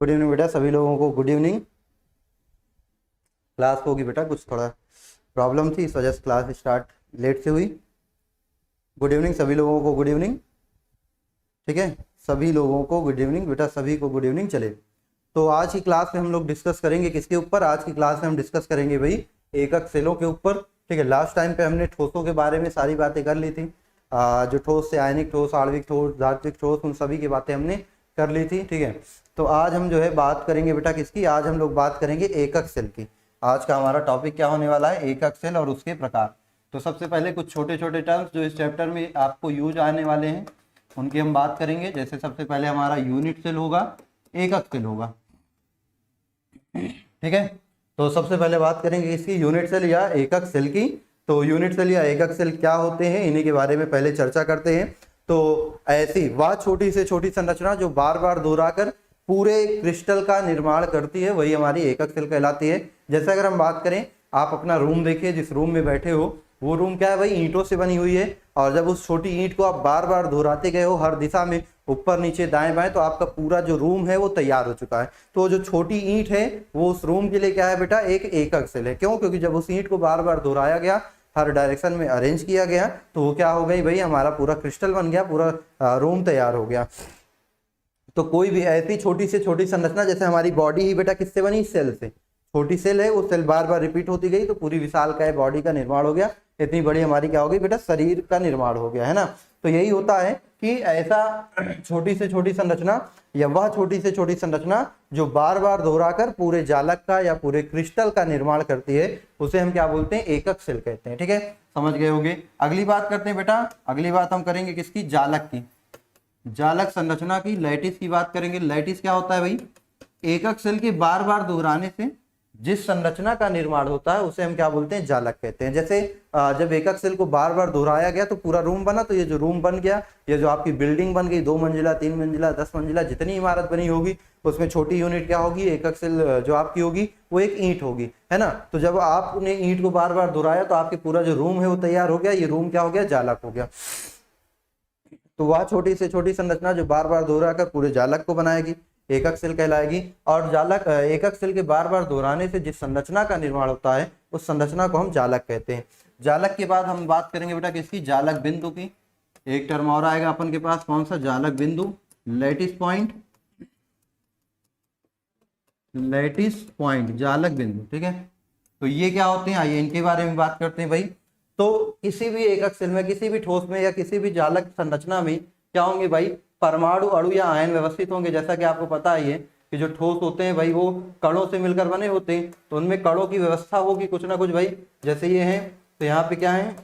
Good evening बेटा, सभी लोगों को गुड इवनिंग। क्लास होगी बेटा, कुछ थोड़ा प्रॉब्लम थी, इस वजह से क्लास स्टार्ट लेट से हुई। गुड इवनिंग सभी लोगों को, गुड इवनिंग। ठीक है, सभी लोगों को गुड इवनिंग बेटा, सभी को गुड इवनिंग। चले, तो आज की क्लास में हम लोग डिस्कस करेंगे किसके ऊपर? आज की क्लास में हम डिस्कस करेंगे भाई एकक सेलों के ऊपर। ठीक है, लास्ट टाइम पे हमने ठोसों के बारे में सारी बातें कर ली थी। जो ठोस से आयनिक ठोस, आणविक ठोस, धात्विक ठोस, उन सभी की बातें हमने कर ली थी। ठीक है, तो आज हम जो है बात करेंगे बेटा किसकी? आज हम लोग बात करेंगे एकक सेल की। आज का हमारा टॉपिक क्या होने वाला है? एकक सेल और उसके प्रकार। तो सबसे पहले कुछ छोटे छोटे टर्म्स जो इस चैप्टर में आपको यूज आने वाले हैं उनकी हम बात करेंगे। जैसे सबसे पहले हमारा यूनिट सेल होगा, एकक सेल होगा। ठीक है, तो सबसे पहले बात करेंगे इसकी यूनिट सेल या एकक सेल की। तो यूनिट सेल या एकक सेल क्या होते हैं, इन्हीं के बारे में पहले चर्चा करते हैं। तो ऐसी वह छोटी से छोटी संरचना जो बार बार दोहराकर पूरे क्रिस्टल का निर्माण करती है, वही हमारी एकक सेल कहलाती है। जैसे अगर हम बात करें, आप अपना रूम देखिए, जिस रूम में बैठे हो वो रूम क्या है भाई? ईंटों से बनी हुई है। और जब उस छोटी ईंट को आप बार बार दोहराते गए हो हर दिशा में, ऊपर नीचे दाएं बाएं, तो आपका पूरा जो रूम है वो तैयार हो चुका है। तो जो छोटी ईंट है वो उस रूम के लिए क्या है बेटा? एक एकक सेल है। क्यों? क्योंकि जब उस ईंट को बार बार दोहराया गया, हर डायरेक्शन में अरेंज किया गया, तो वो क्या हो गई भाई? हमारा पूरा क्रिस्टल बन गया, पूरा रूम तैयार हो गया। तो कोई भी ऐसी छोटी से छोटी संरचना, जैसे हमारी बॉडी ही बेटा किससे बनी? सेल से। छोटी सेल है, वो सेल बार बार रिपीट होती गई तो पूरी विशालकाय बॉडी का निर्माण हो गया। इतनी बड़ी हमारी क्या हो गई बेटा? शरीर का निर्माण हो गया, है ना। तो यही होता है कि ऐसा छोटी से छोटी संरचना या वह छोटी से छोटी संरचना जो बार बार दोहराकर पूरे जालक का या पूरे क्रिस्टल का निर्माण करती है, उसे हम क्या बोलते हैं? एकक सेल कहते हैं। ठीक है, समझ गए होंगे। अगली बात करते हैं बेटा, अगली बात हम करेंगे किसकी? जालक की। जालक संरचना की, लैटिस की बात करेंगे। लैटिस क्या होता है भाई? एकक सेल के बार बार दोहराने से जिस संरचना का निर्माण होता है उसे हम क्या बोलते हैं? जालक कहते हैं। जैसे जब एकक सेल को बार बार दोहराया गया तो पूरा रूम बना, तो ये जो रूम बन गया, ये जो आपकी बिल्डिंग बन गई, 2 मंजिला, 3 मंजिला, 10 मंजिला, जितनी इमारत बनी होगी उसमें छोटी यूनिट क्या होगी? एकक सेल जो आपकी होगी वो एक ईंट होगी, है ना। तो जब आपने ईंट को बार बार दोहराया तो आपके पूरा जो रूम है वो तैयार हो गया। ये रूम क्या हो गया? जालक हो गया। तो वह छोटी से छोटी संरचना जो बार बार दोहराकर पूरे जालक को बनाएगी, एकक सेल कहलाएगी। और जालक एकक सेल के बार बार दोहराने से जिस संरचना का निर्माण होता है उस संरचना को हम जालक कहते हैं। जालक के बाद हम बात करेंगे बेटा किसकी? जालक बिंदु की। एक टर्म और आएगा अपन के पास, कौन सा? जालक बिंदु, लैटिस पॉइंट। लैटिस पॉइंट, जालक बिंदु। ठीक है, तो ये क्या होते हैं? आइए इनके बारे में बात करते हैं भाई। तो किसी भी एकक सेल में, किसी भी ठोस में या किसी भी जालक संरचना में क्या होंगे भाई? परमाणु, अणु या आयन व्यवस्थित होंगे। जैसा कि आपको पता ही है कि जो ठोस होते हैं भाई वो कणों से मिलकर बने होते हैं, तो उनमें कणों की व्यवस्था होगी कुछ ना कुछ भाई। जैसे ये है, तो यहाँ पे क्या है?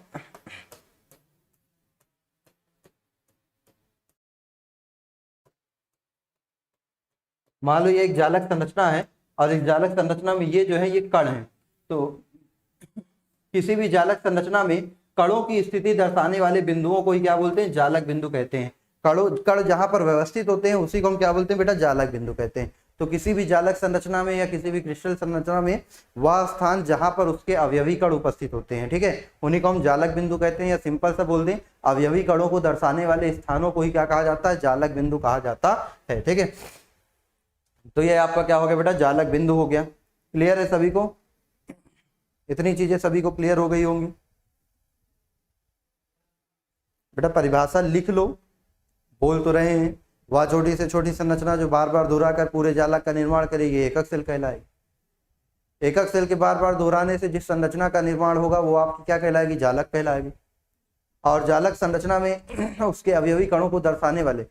मान लो ये एक जालक संरचना है और इस जालक संरचना में ये जो है ये कण है। तो किसी भी जालक संरचना में कणों की स्थिति दर्शाने वाले बिंदुओं को ही क्या बोलते हैं? जालक बिंदु कहते हैं। कण जहां पर व्यवस्थित होते हैं उसी को हम क्या बोलते हैं बेटा? जालक बिंदु कहते हैं। तो किसी भी जालक संरचना में या किसी भी क्रिस्टल संरचना में वह स्थान जहां पर उसके अवयवी कण उपस्थित होते हैं, ठीक है, उन्हीं को हम जालक बिंदु कहते हैं। या सिंपल सा बोल दें, अवयवी कणों को दर्शाने वाले स्थानों को ही क्या कहा जाता है? जालक बिंदु कहा जाता है। ठीक है, तो ये आपका क्या हो गया बेटा? जालक बिंदु हो गया। क्लियर है सभी को? इतनी चीजें सभी को क्लियर हो गई होंगी बेटा। परिभाषा लिख लो, बोल तो रहे हैं। वह छोटी से छोटी संरचना जो बार बार दोहराकर पूरे जालक का निर्माण करेगी, एकक सेल कहलाएगी। एकक सेल के बार बार दोहराने से जिस संरचना का निर्माण होगा वो आपकी क्या कहलाएगी? जालक कहलाएगी। और जालक संरचना में उसके अवयवी कणों को दर्शाने वाले,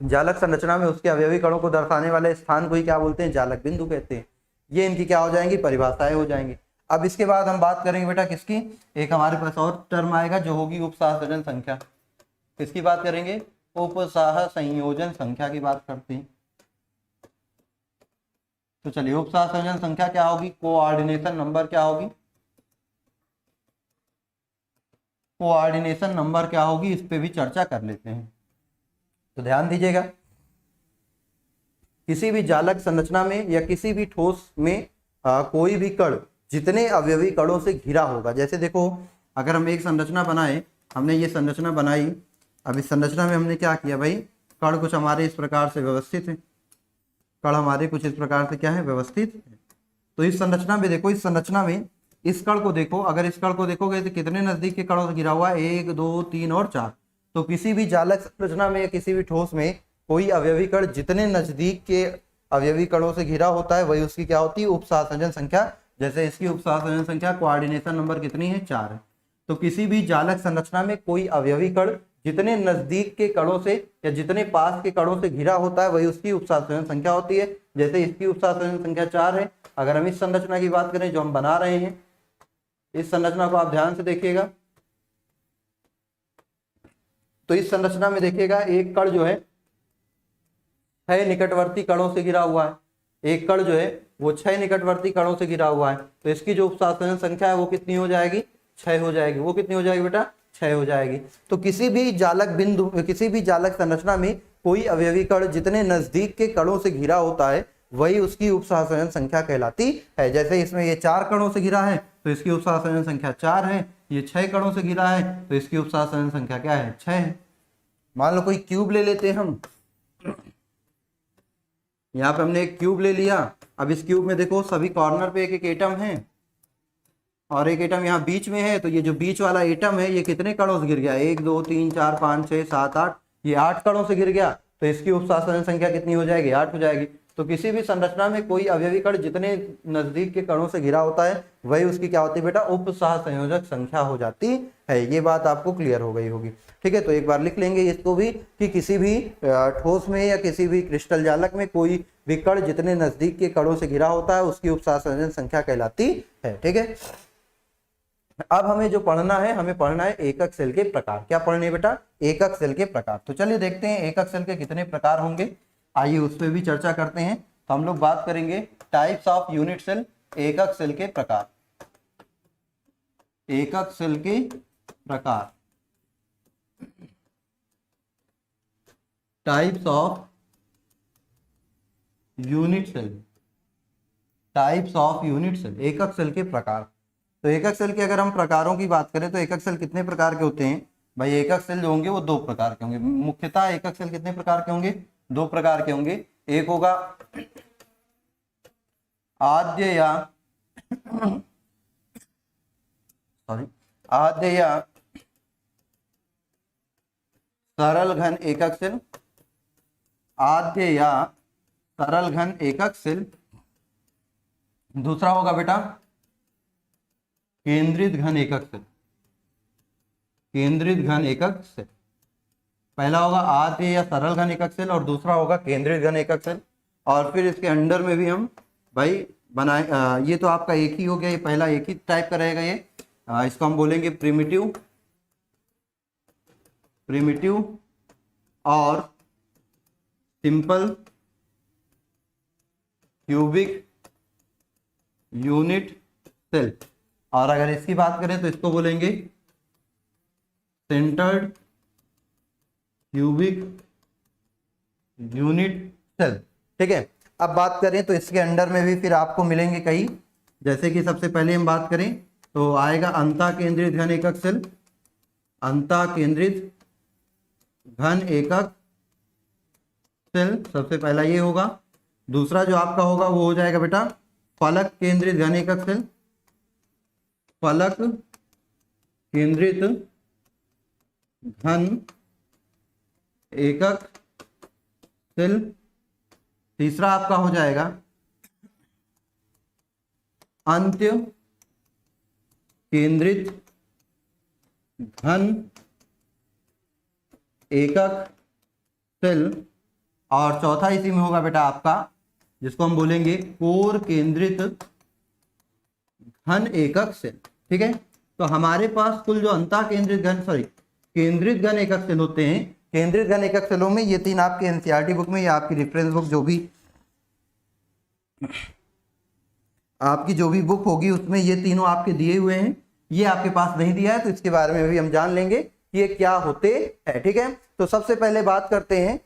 जालक संरचना में उसके अवयवी कणों को दर्शाने वाले स्थान को ही क्या बोलते हैं? जालक बिंदु कहते हैं। ये इनकी क्या हो जाएंगी? परिभाषाएं हो जाएंगी। अब इसके बाद हम बात करेंगे बेटा किसकी? एक हमारे पास और टर्म आएगा जो होगी उपसहसंयोजन संख्या। किसकी बात करेंगे? उपसहसंयोजन संख्या की बात करते हैं। तो चलिए, उपसहसंयोजन संख्या क्या होगी? कोऑर्डिनेशन नंबर क्या होगी? कोऑर्डिनेशन नंबर क्या होगी? इस पे भी चर्चा कर लेते हैं। तो ध्यान दीजिएगा, किसी भी जालक संरचना में या किसी भी ठोस में कोई भी कण जितने अवयवी कणों से घिरा होगा, जैसे देखो अगर हम एक संरचना बनाए, हमने ये संरचना बनाई, अब इस संरचना में हमने क्या किया भाई? कण कुछ हमारे इस प्रकार से व्यवस्थित है, कण हमारे कुछ इस प्रकार से क्या है, व्यवस्थित है। तो इस संरचना में देखो, इस संरचना में इस कण को देखो, अगर इस कण को देखोगे तो कितने नजदीक के कणों से घिरा हुआ है, 1 2 3 और 4। तो किसी भी जालक संरचना में या किसी भी ठोस में कोई अवयवी कण जितने नजदीक के अवयवी कणों से घिरा होता है वही उसकी क्या होती है, उपसहसंयोजन संख्या। जैसे इसकी उपसहसंयोजन संख्या कोऑर्डिनेशन नंबर कितनी है, 4 है। तो किसी भी जालक संरचना में कोई अवयवी कण जितने नजदीक के कणों से या जितने पास के कणों से घिरा होता है वही उसकी उपसहसंयोजन संख्या होती है। जैसे इसकी उपसहसंयोजन संख्या 4 है। अगर हम इस संरचना की बात करें जो हम बना रहे हैं, इस संरचना को आप ध्यान से देखिएगा, तो इस संरचना में देखिएगा एक कण जो है 6 निकटवर्ती कणों से घिरा हुआ है। एक कण जो है वो 6 निकटवर्ती कणों से घिरा हुआ है। तो इसकी जो उपसहसंयोजन संख्या है वो कितनी हो जाएगी, 6 हो जाएगी। वो कितनी हो जाएगी बेटा, 6 हो जाएगी। तो किसी भी जालक बिंदु, किसी भी जालक संरचना में कोई अवयवी कण जितने नजदीक के कणों से घिरा होता है वही उसकी उपसहसंयोजन संख्या कहलाती है। जैसे इसमें ये 4 कणों से घिरा है तो इसकी उपसहसंयोजन संख्या 4 है। ये 6 कणों से घिरा है तो इसकी उपसहसंयोजन संख्या क्या है, 6 है। मान लो कोई क्यूब ले लेते हैं हम, यहाँ पे हमने एक क्यूब ले लिया। अब इस क्यूब में देखो सभी कॉर्नर पे एक एक एटम है और एक एटम यहाँ बीच में है। तो ये जो बीच वाला एटम है ये कितने कणों से गिर गया, 1 2 3 4 5 6 7 8, ये 8 कणों से गिर गया। तो इसकी उपसहसंयोजन संख्या कितनी हो जाएगी, 8 हो जाएगी। तो किसी भी संरचना में कोई अवयवी कण जितने नजदीक के कणों से घिरा होता है वही उसकी क्या होती है बेटा, उपसहसंयोजक संख्या हो जाती है। ये बात आपको क्लियर हो गई होगी। ठीक है, तो एक बार लिख लेंगे इसको भी कि किसी भी ठोस में या किसी भी क्रिस्टल जालक में कोई भी कण जितने नजदीक के कणों से घिरा होता है उसकी उपसहसंयोजन संख्या कहलाती है। ठीक है, अब हमें जो पढ़ना है, हमें पढ़ना है एकक सेल के प्रकार। क्या पढ़ने बेटा, एकक सेल के प्रकार। तो चलिए देखते हैं एकक सेल के कितने प्रकार होंगे, आइए उस पर भी चर्चा करते हैं। तो हम लोग बात करेंगे टाइप्स ऑफ यूनिट सेल, एकक सेल के प्रकार। एकक सेल के प्रकार, types of unit cell, types of unit cell, एकक सेल के प्रकार। तो एकक सेल के अगर हम प्रकारों की बात करें तो एकक सेल कितने प्रकार के होते हैं भाई। एकक सेल जो होंगे वो 2 प्रकार के होंगे। मुख्यतः एकक सेल कितने प्रकार के होंगे, 2 प्रकार के होंगे। एक होगा आद्य या आद्य या सरल घन एकक सेल, आद्य या सरल घन एकक सेल। दूसरा होगा बेटा केंद्रित घन एकक सेल, केंद्रित घन एकक सेल। पहला होगा आद्य या सरल घन एकक सेल और दूसरा होगा केंद्रित घन एकक सेल। और फिर इसके अंडर में भी हम भाई बनाए, ये तो आपका एक ही हो गया, ये पहला एक ही टाइप का रहेगा ये। इसको हम बोलेंगे प्रिमिटिव, प्रिमिटिव और सिंपल क्यूबिक यूनिट सेल। और अगर इसकी बात करें तो इसको बोलेंगे सेंटर्ड क्यूबिक यूनिट सेल। ठीक है, अब बात करें तो इसके अंडर में भी फिर आपको मिलेंगे कई। जैसे कि सबसे पहले हम बात करें तो आएगा अंतः केंद्रित घन एकक सेल, अंतः केंद्रित घन एकक सेल सबसे पहला ये होगा। दूसरा जो आपका होगा वो हो जाएगा बेटा फलक केंद्रित घन एकक सेल, फलक केंद्रित घन एकक सेल। तीसरा आपका हो जाएगा अंत्य केंद्रित घन एकक सेल। और चौथा इसी में होगा बेटा आपका जिसको हम बोलेंगे कोर केंद्रित घन एकक सेल। ठीक है, तो हमारे पास कुल जो अंतः केंद्रित घन केंद्रित घन एकक सेल होते हैं, केंद्रित घन एकक सेलों में ये 3 आपके एनसीईआरटी बुक में या आपकी रेफरेंस बुक जो भी आपकी जो भी बुक होगी उसमें ये तीनों आपके दिए हुए हैं। ये आपके पास नहीं दिया है तो इसके बारे में भी हम जान लेंगे कि ये क्या होते हैं। ठीक है, तो सबसे पहले बात करते हैं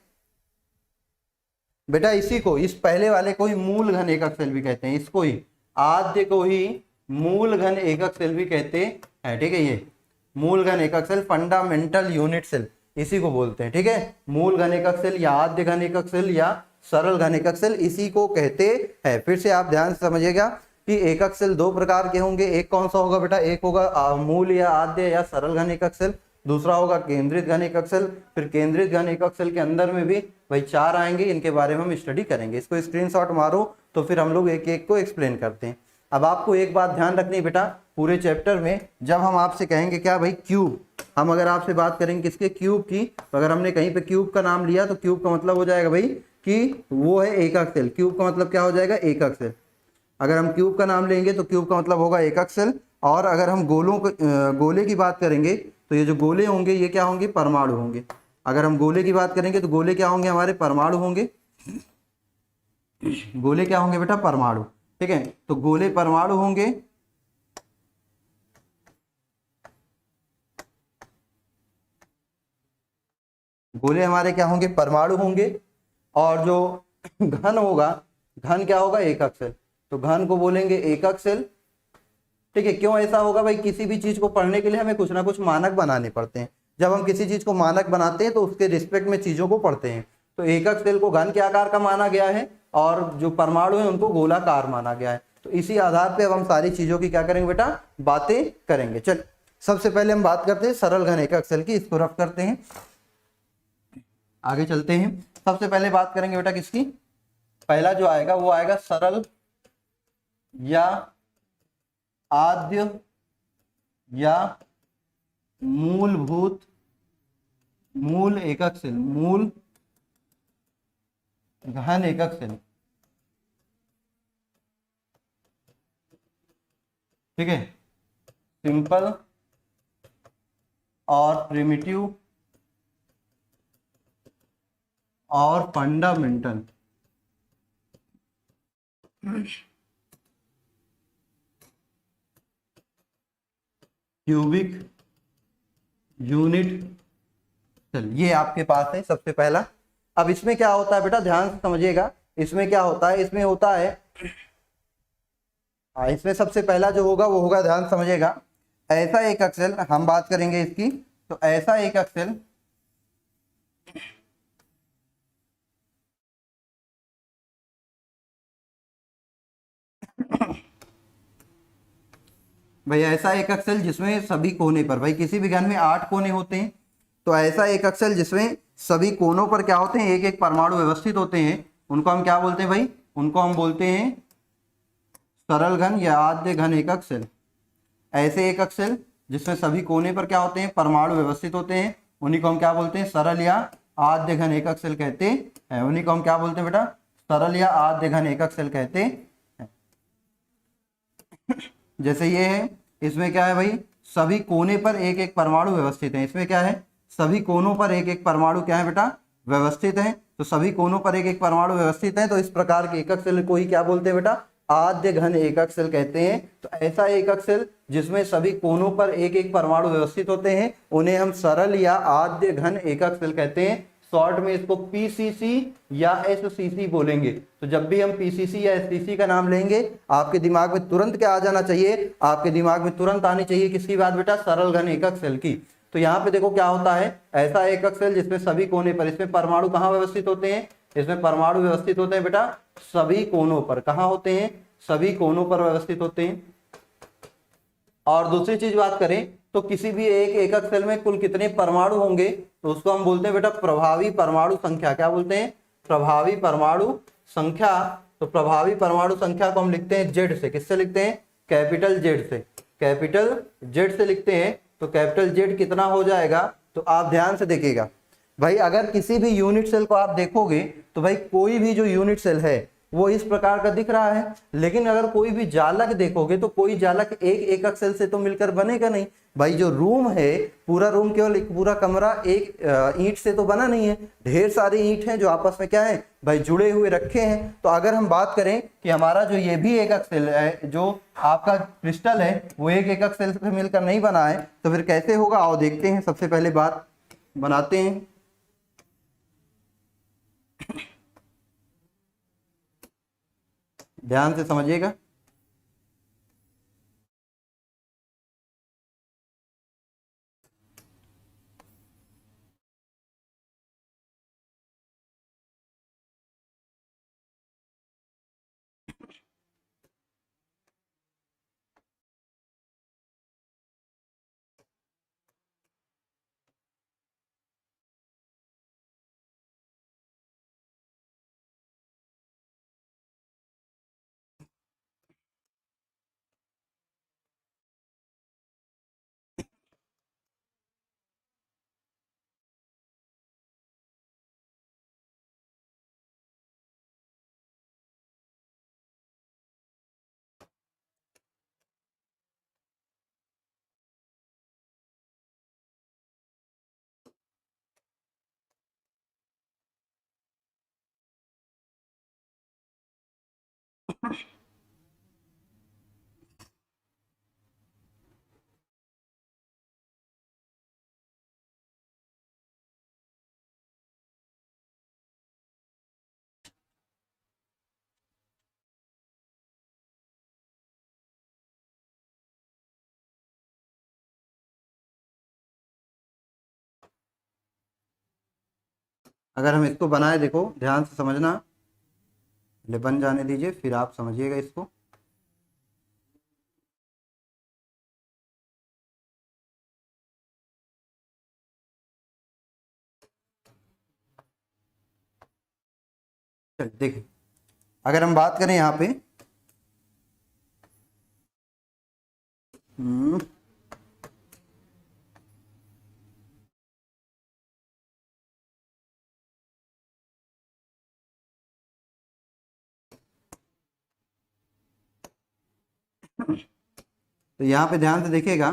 बेटा इसी को, इस पहले वाले को ही मूल घन एकक सेल भी कहते हैं, इसको ही आद्य को ही मूल घन एकक सेल भी कहते हैं। ठीक है, ये मूल घन एकक सेल, फंडामेंटल यूनिट सेल इसी को बोलते हैं। ठीक है, मूल घन एकक सेल या आद्य घन एकक सेल या सरल घन एकक सेल इसी को कहते हैं। फिर से आप ध्यान से समझिएगा कि एकक सेल दो प्रकार के होंगे। एक कौन सा होगा बेटा, एक होगा मूल या आद्य या सरल घन एकक सेल, दूसरा होगा केंद्रित घन एकक सेल। फिर केंद्रित घन एकक सेल के अंदर में भी भाई 4 आएंगे, इनके बारे में हम स्टडी करेंगे। इसको स्क्रीनशॉट मारो तो फिर हम लोग एक एक को एक्सप्लेन करते हैं। अब आपको एक बात ध्यान रखनी बेटा, पूरे चैप्टर में जब हम आपसे कहेंगे क्या भाई क्यूब, हम अगर आपसे बात करेंगे किसके, क्यूब की, तो अगर हमने कहीं पे क्यूब का नाम लिया तो क्यूब का मतलब हो जाएगा भाई कि वो है एकक सेल। क्यूब का मतलब क्या हो जाएगा, एकक सेल। अगर हम क्यूब का नाम लेंगे तो क्यूब का मतलब होगा एकक सेल। और अगर हम गोले की बात करेंगे तो ये जो गोले होंगे ये क्या होंगे, परमाणु होंगे। अगर हम गोले की बात करेंगे तो गोले क्या होंगे, हमारे परमाणु होंगे। गोले क्या होंगे बेटा, परमाणु। ठीक है, तो गोले परमाणु होंगे। गोले हमारे क्या होंगे, परमाणु होंगे। और जो घन होगा, घन क्या होगा, एकक सेल। तो घन को बोलेंगे एकक सेल। ठीक है, क्यों ऐसा होगा भाई, किसी भी चीज को पढ़ने के लिए हमें कुछ ना कुछ मानक बनाने पड़ते हैं। जब हम किसी चीज को मानक बनाते हैं तो उसके रिस्पेक्ट में चीजों को पढ़ते हैं। तो एकक सेल को घन के आकार का माना गया है और जो परमाणु है उनको गोलाकार माना गया है। तो इसी आधार पे अब हम सारी चीजों की क्या करेंगे बेटा, बातें करेंगे। चल सबसे पहले हम बात करते हैं सरल घन एकक सेल की, इसको रफ करते हैं, आगे चलते हैं। सबसे पहले बात करेंगे बेटा किसकी, पहला जो आएगा वो आएगा सरल या आद्य या मूलभूत, मूल एकक सेल, मूल घन एकक सेल। ठीक है, सिंपल और प्रिमिटिव और फंडामेंटल। क्यूबिक यूनिट सेल, ये आपके पास है सबसे पहला। अब इसमें क्या होता है बेटा, ध्यान से समझिएगा, इसमें क्या होता है, इसमें होता है, इसमें सबसे पहला जो होगा वो होगा, ध्यान समझिएगा, ऐसा एकक सेल, हम बात करेंगे इसकी, तो ऐसा एकक सेल भाई, ऐसा एकक सेल जिसमें सभी कोने पर, भाई किसी भी घन में 8 कोने होते हैं, तो ऐसा एकक सेल जिसमें सभी कोनों पर क्या होते हैं, एक एक परमाणु व्यवस्थित होते हैं, उनको हम क्या बोलते हैं भाई, उनको हम बोलते हैं सरल घन या आद्य घन एकक सेल। ऐसे एकक सेल जिसमें सभी कोने पर क्या होते हैं, परमाणु व्यवस्थित होते हैं, उन्हीं को हम क्या बोलते हैं, सरल या आद्य घन एकक सेल कहते हैं। उन्हीं को हम क्या बोलते हैं बेटा, सरल या आद्य घन एकक सेल कहते हैं। जैसे ये है, इसमें क्या है भाई, सभी कोने पर एक एक परमाणु व्यवस्थित है। इसमें क्या है, सभी कोनों पर एक एक परमाणु क्या है बेटा, व्यवस्थित है। तो सभी कोनों पर एक एक परमाणु व्यवस्थित है, तो इस प्रकार के एकक सेल को ही क्या बोलते हैं बेटा, आद्य घन एकक सेल कहते हैं। तो ऐसा एकक सेल जिसमें सभी कोनों पर एक एक परमाणु व्यवस्थित होते हैं, उन्हें हम सरल या आद्य घन एकक सेल कहते हैं। शॉर्ट में इसको पीसीसी या एससीसी बोलेंगे। तो जब भी हम पीसीसी या एससीसी का नाम लेंगे, आपके दिमाग में तुरंत क्या आ जाना चाहिए, आपके दिमाग में तुरंत आनी चाहिए किसकी बात बेटा, सरल घन एकक सेल की। तो यहाँ पे देखो क्या होता है, ऐसा एकक सेल जिसमें सभी कोने पर, इसमें परमाणु कहाँ व्यवस्थित होते हैं, इसमें परमाणु व्यवस्थित होते हैं बेटा सभी कोनों पर। कहाँ होते हैं, सभी कोनों पर व्यवस्थित होते हैं। और दूसरी चीज बात करें तो किसी भी एक एकक सेल में कुल कितने परमाणु होंगे, तो उसको हम बोलते हैं बेटा प्रभावी परमाणु संख्या। क्या बोलते हैं, प्रभावी परमाणु संख्या। तो प्रभावी परमाणु संख्या को हम लिखते हैं जेड से। किससे लिखते हैं, कैपिटल जेड से, कैपिटल जेड से लिखते हैं। तो कैपिटल जेड कितना हो जाएगा, तो आप ध्यान से देखिएगा भाई, अगर किसी भी यूनिट सेल को आप देखोगे तो भाई कोई भी जो यूनिट सेल है वो इस प्रकार का दिख रहा है, लेकिन अगर कोई भी जालक देखोगे तो कोई जालक एक एकक सेल से तो मिलकर बनेगा नहीं। भाई जो रूम है, पूरा रूम केवल एक पूरा कमरा एक ईंट से तो बना नहीं है, ढेर सारी ईंट हैं जो आपस में क्या है भाई, जुड़े हुए रखे हैं। तो अगर हम बात करें कि हमारा जो ये भी एकक सेल है, जो आपका क्रिस्टल है, वो एक एकक सेल से मिलकर नहीं बना है, तो फिर कैसे होगा, आओ देखते हैं। सबसे पहले बात बनाते हैं, ध्यान से समझिएगा। अगर हम इसको बनाए, देखो ध्यान से समझना, पहले बन जाने दीजिए फिर आप समझिएगा इसको। चल देखिए, अगर हम बात करें यहाँ पे, हम्म, तो यहाँ पे ध्यान से देखिएगा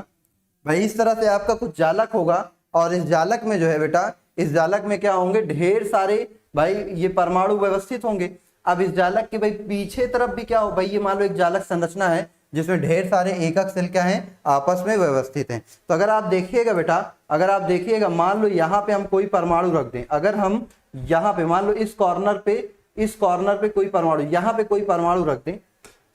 भाई, इस तरह से आपका कुछ जालक होगा और इस जालक में जो है बेटा, इस जालक में क्या होंगे, ढेर सारे भाई ये परमाणु व्यवस्थित होंगे। अब इस जालक के भाई पीछे तरफ भी क्या हो भाई, ये मान लो एक जालक संरचना है जिसमें ढेर सारे एकक सेल क्या हैं, आपस में व्यवस्थित हैं। तो अगर आप देखिएगा बेटा, अगर आप देखिएगा, मान लो यहाँ पे हम कोई परमाणु रख दें, अगर हम यहाँ पे मान लो इस कॉर्नर पे, इस कॉर्नर पे कोई परमाणु, यहाँ पे कोई परमाणु रख दें,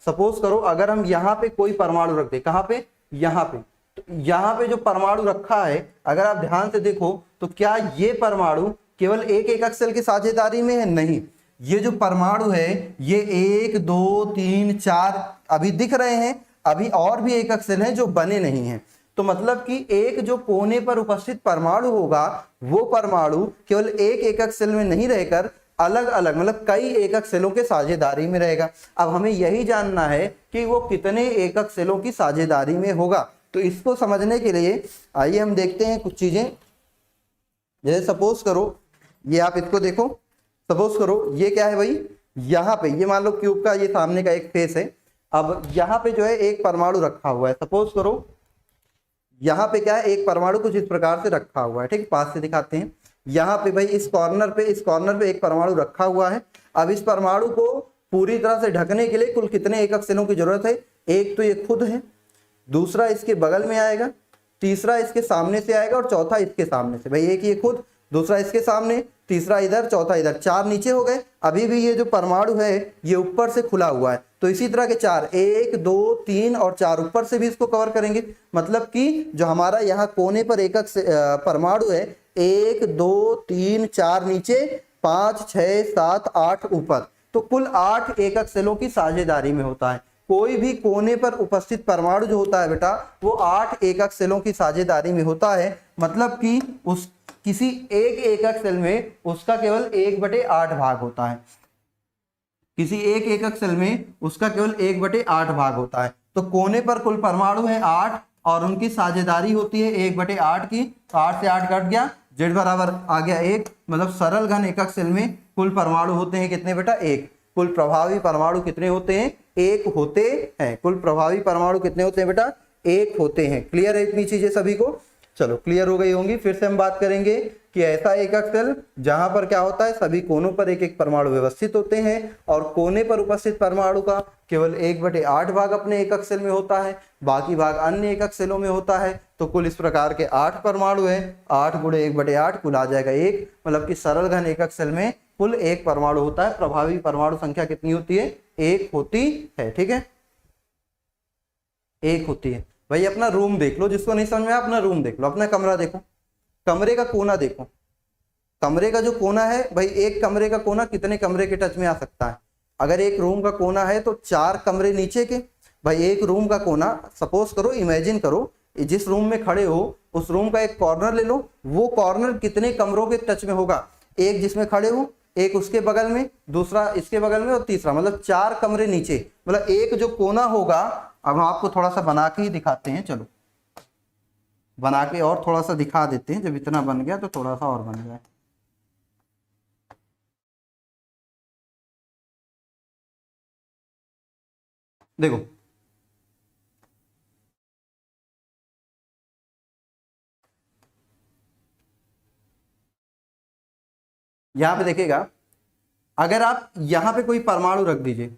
सपोज करो अगर हम यहाँ पे कोई परमाणु रख दें, कहाँ पे, यहाँ पे, तो यहाँ पे जो परमाणु रखा है अगर आप ध्यान से देखो तो क्या ये परमाणु केवल एक एकक सेल की साझेदारी में है? नहीं, ये जो परमाणु है ये 1 2 3 4 अभी दिख रहे हैं, अभी और भी एकक सेल हैं जो बने नहीं हैं। तो मतलब कि एक जो कोने पर उपस्थित परमाणु होगा वो परमाणु केवल एक एकक सेल में नहीं रहकर अलग अलग मतलब कई एकक सेलों के साझेदारी में रहेगा। अब हमें यही जानना है कि वो कितने एकक सेलों की साझेदारी में होगा। तो इसको समझने के लिए आइए हम देखते हैं कुछ चीजें। जैसे सपोज करो, ये आप इसको देखो, सपोज करो ये क्या है भाई, यहाँ पे ये मान लो क्यूब का ये सामने का एक फेस है। अब यहाँ पे जो है एक परमाणु रखा हुआ है, सपोज करो यहाँ पे क्या है, एक परमाणु कुछ इस प्रकार से रखा हुआ है, ठीक, पास से दिखाते हैं। यहाँ पे भाई इस कॉर्नर पे एक परमाणु रखा हुआ है। अब इस परमाणु को पूरी तरह से ढकने के लिए कुल कितने एकक सेलों की जरूरत है? एक तो ये खुद है, दूसरा इसके बगल में आएगा, तीसरा इसके सामने से आएगा और चौथा इसके सामने से। भाई एक ये खुद, दूसरा इसके सामने, तीसरा इधर, चौथा इधर, 4 नीचे हो गए। अभी भी ये जो परमाणु है ये ऊपर से खुला हुआ है, तो इसी तरह के 4, 1 2 3 और 4 ऊपर से भी इसको कवर करेंगे। मतलब कि जो हमारा यहाँ कोने पर एकक परमाणु है, 1 2 3 4 नीचे, 5 6 7 8 ऊपर, तो कुल 8 एकक सेलों की साझेदारी में होता है। कोई भी कोने पर उपस्थित परमाणु जो होता है बेटा वो 8 एकक सेलों की साझेदारी में होता है। मतलब कि उस किसी एक एकक सेल में उसका केवल 1/8 भाग होता है, किसी एक एकक सेल में उसका केवल 1/8 भाग होता है। तो कोने पर कुल परमाणु है 8 और उनकी साझेदारी होती है 1/8 की। तो 8 से 8 कट गया, z बराबर आ गया 1। मतलब सरल घन एकक सेल में कुल परमाणु होते हैं कितने बेटा? 1। कुल प्रभावी परमाणु कितने होते हैं? 1 होते हैं। कुल प्रभावी परमाणु कितने होते हैं बेटा? 1 होते हैं। क्लियर है इतनी चीजें सभी को? चलो क्लियर हो गई होंगी। फिर से हम बात करेंगे कि ऐसा एकक सेल जहां पर क्या होता है, सभी कोनों पर एक एक परमाणु व्यवस्थित होते हैं और कोने पर उपस्थित परमाणु का केवल 1/8 भाग अपने एकक सेल में होता है, बाकी भाग अन्य एकक सेलों में होता है। तो कुल इस प्रकार के 8 परमाणु है, 8 × 1/8 कुल आ जाएगा 1। मतलब कि सरल घन एकक सेल में कुल 1 परमाणु होता है। प्रभावी परमाणु संख्या कितनी होती है? 1 होती है। ठीक है, 1 होती है। भाई अपना रूम देख लो, जिसको नहीं समझ में अपना रूम देख लो, अपना कमरा देखो, कमरे का कोना देखो, कमरे का जो कोना है भाई, एक कमरे का कोना कितने कमरे के टच में आ सकता है? अगर एक रूम का कोना है तो 4 कमरे नीचे के। भाई एक रूम का कोना, सपोज करो, इमेजिन करो जिस रूम में खड़े हो उस रूम का एक कॉर्नर ले लो, वो कॉर्नर कितने कमरों के टच में होगा? एक जिसमें खड़े हो, एक उसके बगल में, दूसरा इसके बगल में और तीसरा, मतलब 4 कमरे नीचे। मतलब एक जो कोना होगा, अब हम आपको थोड़ा सा बना के ही दिखाते हैं, चलो बना के और थोड़ा सा दिखा देते हैं। जब इतना बन गया तो थोड़ा सा और बन जाए। देखो यहां पे देखिएगा, अगर आप यहां पे कोई परमाणु रख दीजिए,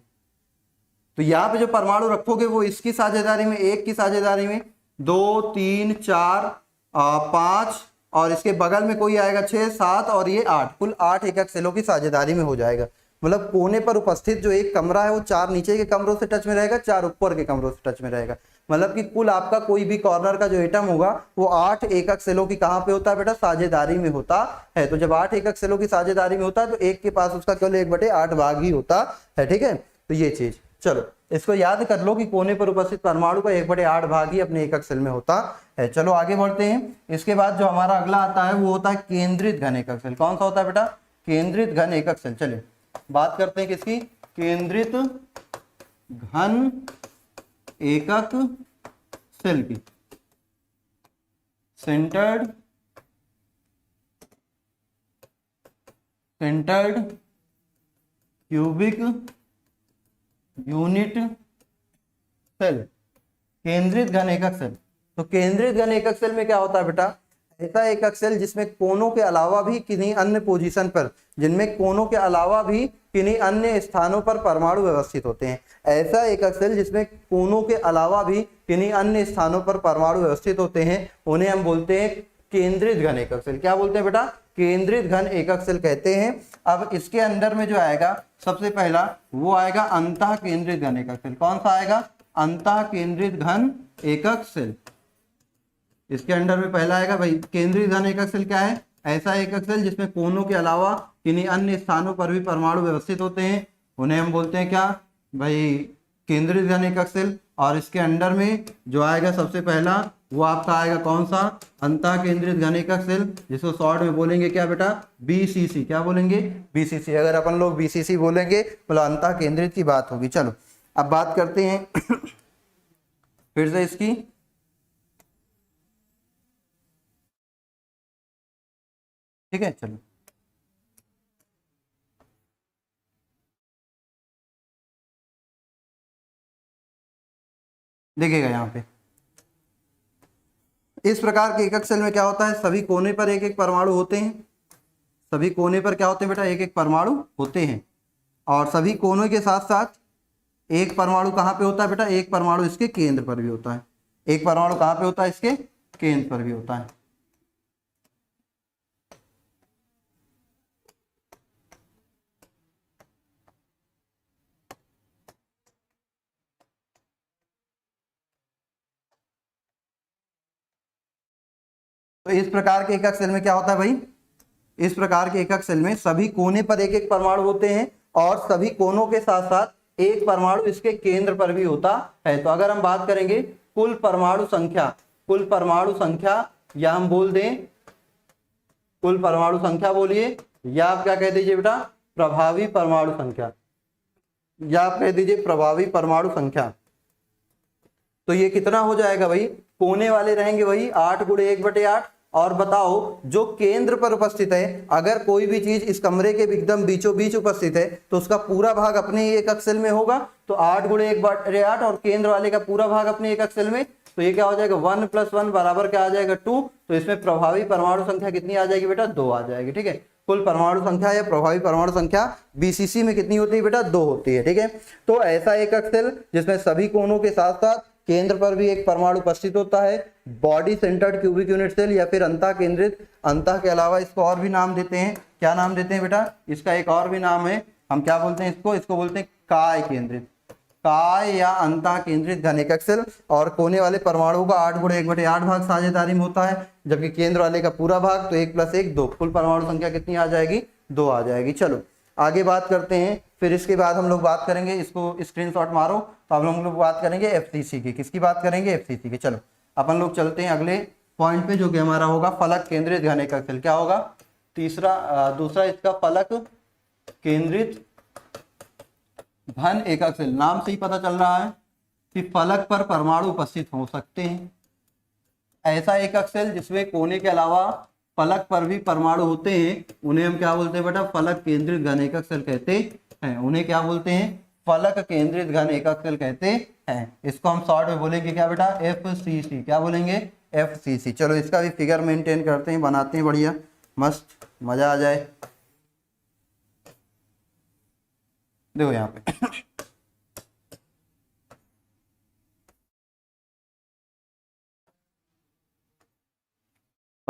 तो यहाँ पे जो परमाणु रखोगे वो इसकी साझेदारी में, एक की साझेदारी में, 2 3 4 5, और इसके बगल में कोई आएगा 6 7 और ये 8, कुल 8 एकक सेलों की साझेदारी में हो जाएगा। मतलब कोने पर उपस्थित जो एक कमरा है वो 4 नीचे के कमरों से टच में रहेगा, 4 ऊपर के कमरों से टच में रहेगा। मतलब कि कुल आपका कोई भी कॉर्नर का जो एटम होगा वो 8 एकक सेलों की कहाँ पे होता है बेटा, साझेदारी में होता है। तो जब 8 एकक सेलों की साझेदारी में होता है तो एक के पास उसका केवल 1/8 भाग ही होता है। ठीक है, तो ये चीज चलो इसको याद कर लो कि कोने पर उपस्थित परमाणु का 1/8 भाग ही अपने एकक सेल में होता है। चलो आगे बढ़ते हैं। इसके बाद जो हमारा अगला आता है वो होता है केंद्रित घन एकक सेल। कौन सा होता है बेटा, केंद्रित घन एकक सेल। चलिए बात करते हैं किसकी, केंद्रित घन एकक सेल की, सेंटर्ड क्यूबिक यूनिट सेल, केंद्रित घन एकक सेल। तो केंद्रित घन एकक सेल में क्या होता है बेटा, ऐसा एकक सेल जिसमें कोनों के अलावा भी किन्हीं अन्य पोजीशन पर, जिनमें कोनों के अलावा भी किन्हीं अन्य स्थानों पर परमाणु व्यवस्थित होते हैं। ऐसा एकक सेल जिसमें कोनों के अलावा भी किन्हीं अन्य स्थानों पर परमाणु व्यवस्थित होते हैं उन्हें हम बोलते हैं केंद्रित घन एकक सेल। क्या बोलते हैं बेटा, केंद्रित घन एकक सेल कहते हैं। अब इसके अंदर में जो आएगा सबसे पहला वो आएगा अंतः केंद्रित घन एकक सेल। कौन सा आएगा, अंतः केंद्रित घन एकक सेल। इसके अंडर में पहला आएगा भाई केंद्रित घन एकक सेल। क्या है, ऐसा एकक सेल जिसमें कोनों के अलावा किन्हीं अन्य स्थानों पर भी परमाणु व्यवस्थित होते हैं उन्हें हम बोलते हैं क्या भाई, केंद्रित घन एकक सेल। और इसके अंडर में जो आएगा सबसे पहला वो आपका आएगा कौन सा, अंतः केंद्रित घन एकक सेल, जिसको शॉर्ट में बोलेंगे क्या बेटा, बीसीसी। क्या बोलेंगे, बीसीसी। अगर अपन लोग बीसीसी बोलेंगे मतलब अंतः केंद्रित की बात होगी। चलो अब बात करते हैं फिर से इसकी। ठीक है, चलो देखिएगा यहाँ पे इस प्रकार के एकक सेल में क्या होता है, सभी कोने पर एक एक परमाणु होते हैं। सभी कोने पर क्या होते हैं बेटा, एक एक परमाणु होते हैं। और सभी कोनों के साथ साथ एक परमाणु कहाँ पे होता है बेटा, एक परमाणु इसके केंद्र पर भी होता है। एक परमाणु कहाँ पे होता है, इसके केंद्र पर भी होता है। तो इस प्रकार के एकक सेल में क्या होता है भाई, इस प्रकार के एकक सेल में सभी कोने पर एक एक परमाणु होते हैं और सभी कोनों के साथ साथ एक परमाणु इसके केंद्र पर भी होता है। तो अगर हम बात करेंगे कुल परमाणु संख्या, कुल परमाणु संख्या, या हम बोल दें कुल परमाणु संख्या बोलिए, या आप क्या कह दीजिए बेटा, प्रभावी परमाणु संख्या, या आप कह दीजिए प्रभावी परमाणु संख्या। तो ये कितना हो जाएगा भाई, कोने वाले रहेंगे वही 8 × 1/8। और बताओ जो केंद्र पर उपस्थित है, अगर कोई भी चीज इस कमरे के एकदम बीचों बीच उपस्थित है तो उसका पूरा भाग अपने ही एकक सेल में होगा। तो 8 × 1/8 और केंद्र वाले का पूरा भाग अपने एकक सेल में, तो ये क्या हो जाएगा 1 + 1 बराबर क्या आ जाएगा 2। तो इसमें प्रभावी परमाणु संख्या कितनी आ जाएगी बेटा, 2 आ जाएगी। ठीक है, कुल परमाणु संख्या या प्रभावी परमाणु संख्या बीसीसी में कितनी होती है बेटा, 2 होती है। ठीक है, तो ऐसा एकक सेल जिसमें सभी कोनों के साथ साथ केंद्र पर भी एक परमाणु उपस्थित होता है, body centred cubic unit cell या फिर अंतः केंद्रित। अंतः के अलावा इसको और भी नाम देते हैं। क्या नाम देते हैं बेटा, इसका एक और भी नाम है, हम क्या बोलते हैं इसको, इसको बोलते हैं काय केंद्रित, काय या अंतः केंद्रित घन एकक सेल। और कोने वाले परमाणु का 8 × 1/8 भाग साझेदारी में होता है, जबकि केंद्र वाले का पूरा भाग तो 1 + 1 2, कुल परमाणु संख्या कितनी आ जाएगी, 2 आ जाएगी। चलो आगे बात करते हैं। फिर इसके बाद हम लोग बात करेंगे, इसको स्क्रीनशॉट मारो, तो अब हम लोग बात करेंगे एफसीसी की। किसकी बात करेंगे, एफसीसी की। चलो अपन लोग चलते हैं अगले पॉइंट पे, जो कि हमारा होगा फलक केंद्रित घन एकक सेल। क्या होगा, दूसरा इसका फलक केंद्रित घन एकक सेल। नाम से ही पता चल रहा है कि फलक पर परमाणु उपस्थित हो सकते हैं। ऐसा एकक सेल जिसमें कोने के अलावा फलक पर भी परमाणु होते हैं उन्हें हम क्या बोलते हैं बेटा, फलक केंद्रित घन एकक सेल कहते हैं। उन्हें क्या बोलते हैं, फलक केंद्रित घन एकक सेल कहते हैं। इसको हम शॉर्ट में बोलेंगे क्या बेटा, एफसीसी। क्या बोलेंगे, एफसीसी। चलो इसका भी फिगर मेंटेन करते हैं, बनाते हैं बढ़िया मस्त, मजा आ जाए। देखो यहाँ पे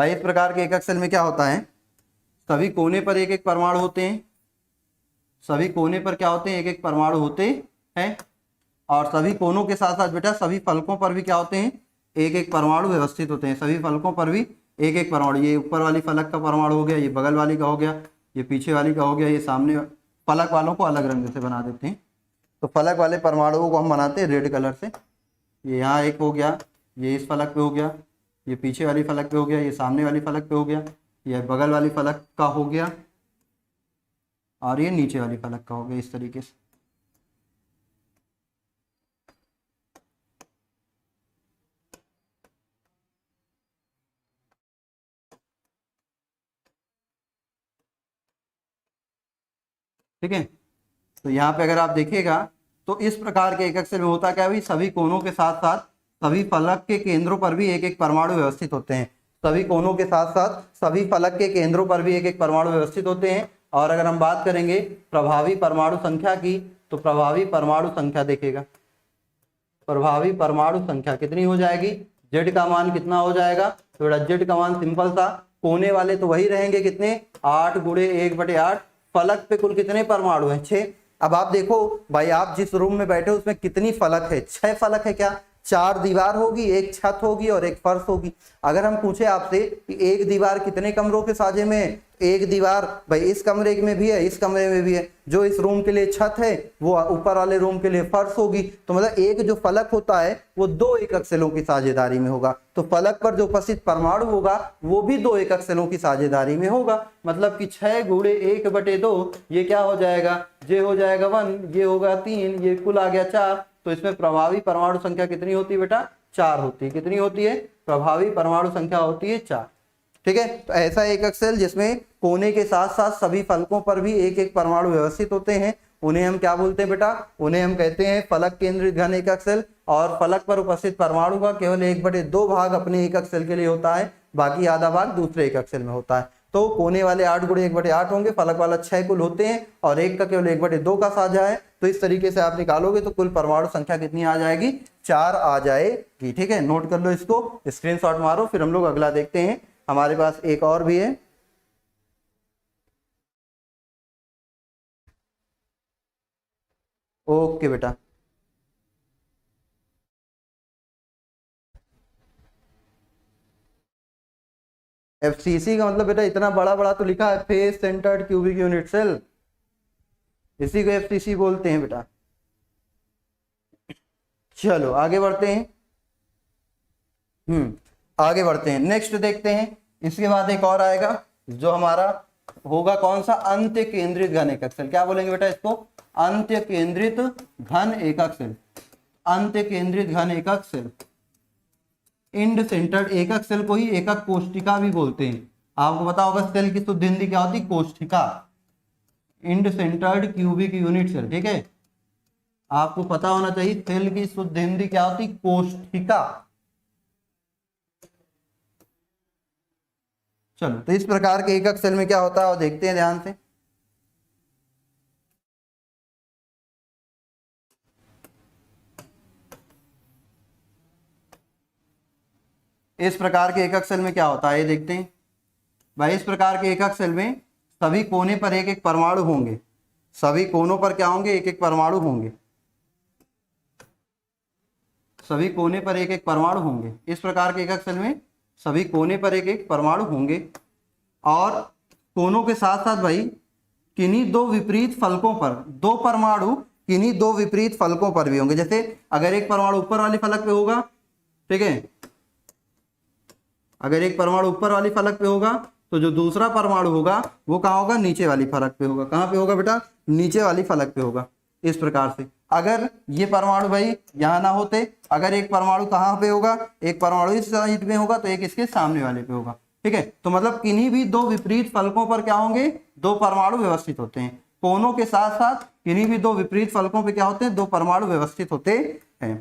भाई इस प्रकार के एकक सेल में क्या होता है, सभी कोने पर एक एक परमाणु होते हैं, सभी कोने पर क्या होते हैं, एक एक परमाणु होते हैं, और सभी कोनों के साथ साथ बेटा सभी फलकों पर भी क्या होते हैं, एक एक परमाणु व्यवस्थित होते हैं। सभी फलकों पर भी एक एक परमाणु, ये ऊपर वाली फलक का परमाणु हो गया, ये बगल वाली का हो गया, ये पीछे वाली का हो गया, ये सामने फलक वालों को अलग रंग से बना देते हैं। तो फलक वाले परमाणुओं को हम बनाते हैं रेड कलर से। ये यहाँ एक हो गया, ये इस फलक पे हो गया, ये पीछे वाली फलक पे हो गया, ये सामने वाली फलक पे हो गया, ये बगल वाली फलक का हो गया, और ये नीचे वाली फलक का हो गया, इस तरीके से। ठीक है, तो यहाँ पे अगर आप देखिएगा तो इस प्रकार के एकक सेल में होता क्या है, सभी कोनों के साथ साथ सभी फलक के केंद्रों पर भी एक एक परमाणु व्यवस्थित होते हैं। सभी कोनों के साथ साथ सभी फलक के केंद्रों पर भी एक एक परमाणु व्यवस्थित होते हैं। और अगर हम बात करेंगे प्रभावी परमाणु संख्या की, तो प्रभावी परमाणु संख्या देखिएगा, प्रभावी परमाणु संख्या कितनी हो जाएगी, जेड का मान कितना हो जाएगा, तो बेटा जेड का मान सिंपल था, कोने वाले तो वही रहेंगे, कितने, 8 गुणे 1/8, फलक पे कुल कितने परमाणु हैं, 6। अब आप देखो भाई, आप जिस रूम में बैठे हो उसमें कितनी फलक है, 6 फलक है क्या, 4 दीवार होगी, एक छत होगी और एक फर्श होगी। अगर हम पूछे आपसे कि एक दीवार कितने कमरों के साझे में है, एक दीवार भाई इस कमरे में भी है, इस कमरे में भी है, जो इस रूम के लिए छत है वो ऊपर वाले रूम के लिए फर्श होगी। तो मतलब एक जो फलक होता है वो 2 एकक सेलों की साझेदारी में होगा, तो फलक पर जो उपस्थित परमाणु होगा वो भी 2 एकक सेलों की साझेदारी में होगा। मतलब कि 6 गुणे 1/2 ये क्या हो जाएगा, ये हो जाएगा 1, ये होगा 3, ये कुल आ गया 4। तो इसमें प्रभावी परमाणु संख्या कितनी होती है बेटा, 4 होती है। कितनी होती है, प्रभावी परमाणु संख्या होती है 4। ठीक है, तो ऐसा एकक सेल जिसमें कोने के साथ साथ सभी फलकों पर भी एक एक परमाणु व्यवस्थित होते हैं, उन्हें हम क्या बोलते हैं बेटा, उन्हें हम कहते हैं फलक केंद्रित घन एकक सेल। और फलक पर उपस्थित परमाणु का केवल 1/2 भाग अपने एकक सेल के लिए होता है, बाकी आधा भाग दूसरे एकक सेल में होता है। तो कोने वाले 8 गुणे 1/8 होंगे, फलक वाला 6 कुल होते हैं, और एक का केवल 1/2 का साझा है। तो इस तरीके से आप निकालोगे तो कुल परमाणु संख्या कितनी आ जाएगी, 4 आ जाएगी। ठीक है, नोट कर लो इसको, स्क्रीनशॉट मारो, फिर हम लोग अगला देखते हैं। हमारे पास एक और भी है, ओके बेटा। एफसीसी का मतलब बेटा इतना बड़ा बड़ा तो लिखा है, face centred cubic unit cell, इसी को एफसीसी बोलते हैं बेटा। चलो आगे बढ़ते हैं, आगे बढ़ते हैं, नेक्स्ट देखते हैं। इसके बाद एक और आएगा जो हमारा होगा कौन सा, अंत्य केंद्रित घन एकक सेल। क्या बोलेंगे बेटा इसको, अंत्य केंद्रित घन एकक सेल, अंत्य केंद्रित घन एकक सेल। इंड सेंटर्ड एकक सेल को ही एकक कोष्ठिका भी बोलते हैं। आपको पता होगा सेल की शुद्ध हिंदी क्या होती, कोष्ठिका, end centered cubic unit cell. ठीक है, आपको पता होना चाहिए सेल की शुद्ध हिंदी क्या होती, कोष्ठिका। चलो, तो इस प्रकार के एकक सेल में क्या होता है और देखते हैं ध्यान से। इस प्रकार के एकक सेल में क्या होता है ये देखते हैं भाई। इस प्रकार के एकक सेल में सभी कोने पर एक एक परमाणु होंगे, सभी कोनों पर क्या होंगे, एक एक परमाणु होंगे, सभी कोने पर एक एक परमाणु होंगे। इस प्रकार के एकक सेल में सभी कोने पर एक एक परमाणु होंगे, और कोनों के साथ साथ भाई किन्हीं 2 विपरीत फलकों पर 2 परमाणु किन्हीं 2 विपरीत फलकों पर भी होंगे। जैसे अगर एक परमाणु ऊपर वाले फलक पे होगा, ठीक है, अगर एक परमाणु ऊपर वाली फलक पे होगा तो जो दूसरा परमाणु होगा वो कहाँ होगा, नीचे वाली फलक पे होगा। कहाँ पे होगा बेटा, नीचे वाली फलक पे होगा। इस प्रकार से अगर ये परमाणु भाई यहाँ ना होते, अगर एक परमाणु कहाँ पे होगा, एक परमाणु इस साइड में होगा तो एक इसके सामने वाले पे होगा। ठीक है, तो मतलब किन्हीं भी 2 विपरीत फलकों पर क्या होंगे, 2 परमाणु व्यवस्थित होते हैं। कोनों के साथ साथ किन्हीं भी 2 विपरीत फलकों पे क्या होते हैं, 2 परमाणु व्यवस्थित होते हैं।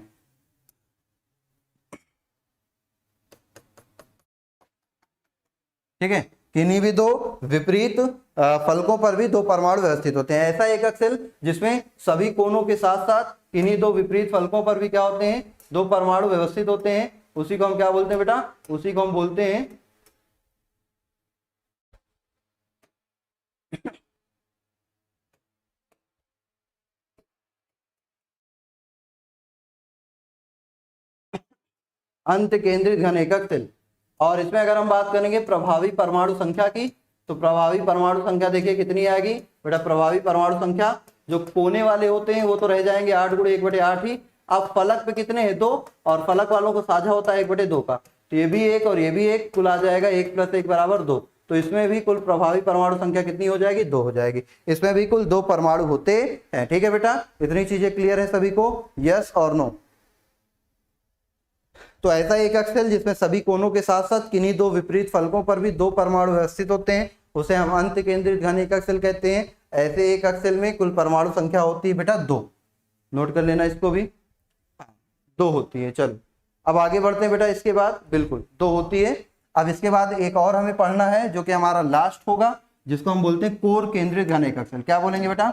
ठीक है, किन्हीं भी 2 विपरीत फलकों पर भी 2 परमाणु व्यवस्थित होते हैं। ऐसा एकक सेल जिसमें सभी कोनों के साथ साथ किन्हीं 2 विपरीत फलकों पर भी क्या होते हैं, 2 परमाणु व्यवस्थित होते हैं, उसी को हम क्या बोलते हैं बेटा, उसी को हम बोलते हैं अंत केंद्रित घन एकक सेल। और इसमें अगर हम बात करेंगे प्रभावी परमाणु संख्या की, तो प्रभावी परमाणु संख्या देखिए कितनी आएगी बेटा। प्रभावी परमाणु संख्या जो कोने वाले होते हैं वो तो रह जाएंगे 8 × 1/8 ही। अब फलक पे कितने हैं 2, और फलक वालों को साझा होता है 1/2 का, तो ये भी 1 और ये भी 1, कुल आ जाएगा 1 + 1 = 2। तो इसमें भी कुल प्रभावी परमाणु संख्या कितनी हो जाएगी 2 हो जाएगी। इसमें भी कुल 2 परमाणु होते हैं। ठीक है बेटा, इतनी चीजें क्लियर है सभी को, यस और नो। तो ऐसा एकक सेल जिसमें सभी कोनों के साथ साथ किन्हीं 2 विपरीत फलकों पर भी 2 परमाणु व्यवस्थित होते हैं, उसे हम अंत केंद्रित घन एकक सेल कहते हैं। ऐसे एकक सेल में कुल परमाणु संख्या होती है बेटा 2, नोट कर लेना इसको भी, 2 होती है। चलो अब आगे बढ़ते हैं बेटा। इसके बाद बिल्कुल 2 होती है। अब इसके बाद एक और हमें पढ़ना है जो कि हमारा लास्ट होगा, जिसको हम बोलते हैं कोर केंद्रित घन एकक सेल। क्या बोलेंगे बेटा?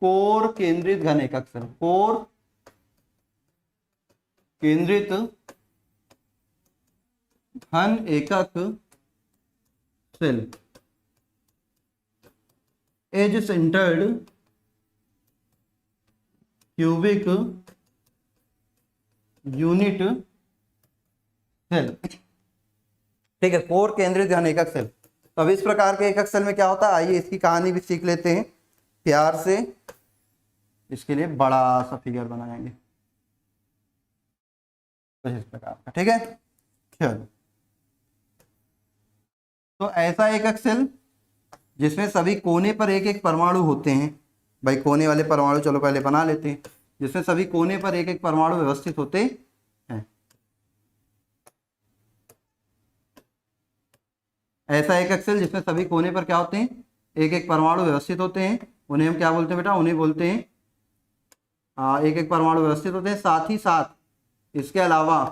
कोर केंद्रित घन एकक सेल। कोर केंद्रित घन एकक cell edge centred cubic unit cell. ठीक है, कोर केंद्रित घन एकक सेल। तो अब इस प्रकार के एकक सेल में क्या होता है, आइए इसकी कहानी भी सीख लेते हैं प्यार से। इसके लिए बड़ा सा फिगर बनाएंगे कुछ इस प्रकार का। ठीक है, चलो। तो ऐसा एकक सेल जिसमें सभी कोने पर एक एक परमाणु होते हैं। भाई कोने वाले परमाणु चलो पहले बना लेते हैं। जिसमें सभी कोने पर एक एक परमाणु व्यवस्थित होते हैं। ऐसा एकक सेल जिसमें सभी कोने पर क्या होते हैं, एक एक परमाणु व्यवस्थित होते हैं, उन्हें हम क्या बोलते हैं बेटा? उन्हें बोलते हैं एक एक परमाणु व्यवस्थित होते हैं। साथ ही साथ इसके अलावा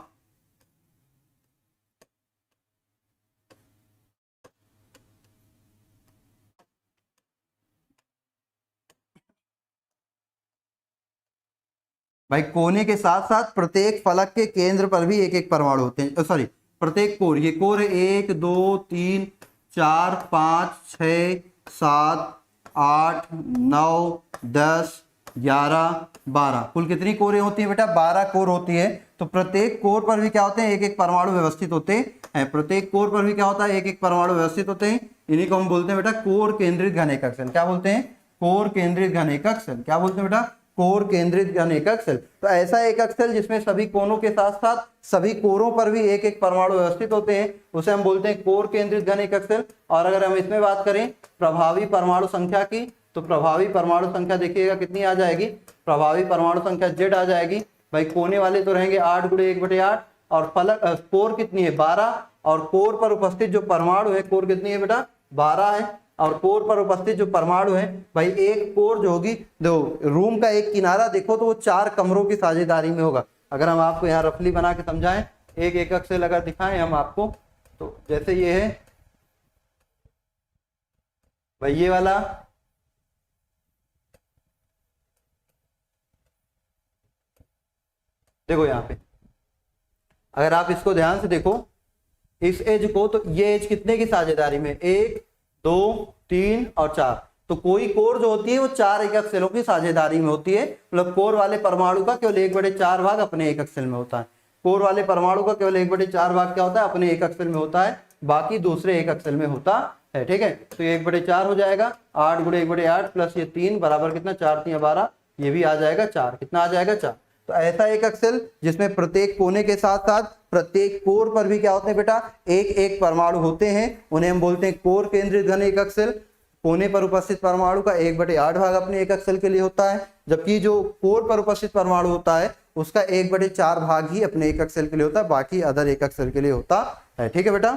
भाई कोने के साथ साथ प्रत्येक फलक के केंद्र पर भी एक एक परमाणु होते हैं। सॉरी, प्रत्येक कोर, ये कोर 1 2 3 4 5 6 7 8 9 10 11 12, कुल कितनी कोरें होती हैं बेटा? 12 कोर होती है। तो प्रत्येक कोर पर भी क्या होते हैं, एक एक परमाणु व्यवस्थित होते हैं। प्रत्येक कोर पर भी क्या होता है, एक एक परमाणु व्यवस्थित होते हैं। इन्हीं को हम बोलते हैं बेटा कोर केंद्रित घन एकक सेल। क्या बोलते हैं? कोर केंद्रित घन एकक सेल। क्या बोलते हैं बेटा? कोर केंद्रित घन एकक सेल। तो ऐसा एकक सेल जिसमें सभी कोनों के साथ साथ सभी कोरों पर भी एक एक परमाणु व्यवस्थित होते हैं, उसे हम बोलते हैं कोर केंद्रित घन एकक सेल। और अगर हम इसमें बात करें प्रभावी परमाणु संख्या की, तो प्रभावी परमाणु संख्या देखिएगा कितनी आ जाएगी? प्रभावी परमाणु संख्या Z आ जाएगी। भाई कोने वाले तो रहेंगे 8 × 1/8, और फलक कोर कितनी है? 12। और कोर पर उपस्थित जो परमाणु है, कोर कितनी है बेटा? 12 है। और कोर पर उपस्थित जो परमाणु है, भाई एक कोर जो होगी, देखो रूम का एक किनारा देखो तो वो 4 कमरों की साझेदारी में होगा। अगर हम आपको यहाँ रफली बना के समझाएं, एक एकक सेल अगर दिखाएं हम आपको, तो जैसे ये है भाई, ये वाला देखो यहाँ पे, अगर आप इसको ध्यान से देखो इस एज को, तो ये एज कितने की साझेदारी में? 1 2 3 और 4। तो कोई कोर जो होती है वो 4 एकक सेलों की साझेदारी में होती है। मतलब कोर वाले परमाणु का केवल 1/4 भाग अपने एकक सेल में होता है। कोर वाले परमाणु का केवल 1/4 भाग क्या होता है? अपने एकक सेल में होता है, बाकी दूसरे एकक सेल में होता है। ठीक है, तो ये 1/4 हो जाएगा। 8 × 1/8 प्लस ये 3 बराबर कितना? 4 × 3 = 12। ये भी आ जाएगा 4। कितना आ जाएगा? 4। तो ऐसा एकक सेल जिसमें प्रत्येक कोने के साथ साथ प्रत्येक कोर पर भी क्या होते हैं बेटा? एक एक परमाणु होते हैं, उन्हें हम बोलते हैं कोर केंद्रित घन एकक सेल। कोने पर उपस्थित परमाणु का 1/8 भाग अपने एकक सेल के लिए होता है, जबकि जो कोर पर उपस्थित परमाणु होता है उसका 1/4 भाग ही अपने एकक सेल के लिए होता है, बाकी अदर एकक सेल के लिए होता है। ठीक है बेटा,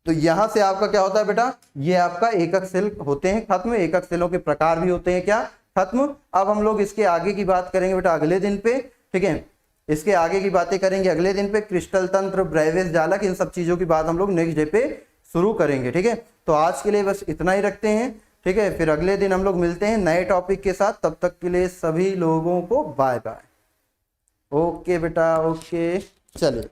तो यहां से आपका क्या होता है बेटा? ये आपका एकक सेल होते हैं खत्म। एकक सेलों के प्रकार भी होते हैं क्या? खत्म। अब हम लोग इसके आगे की बात करेंगे बेटा अगले दिन पे। ठीक है, इसके आगे की बातें करेंगे अगले दिन पे। क्रिस्टल तंत्र, ब्रेविस जालक, इन सब चीजों की बात हम लोग नेक्स्ट डे पे शुरू करेंगे। ठीक है, तो आज के लिए बस इतना ही रखते हैं। ठीक है, फिर अगले दिन हम लोग मिलते हैं नए टॉपिक के साथ। तब तक के लिए सभी लोगों को बाय बाय। ओके बेटा, ओके, चलिए।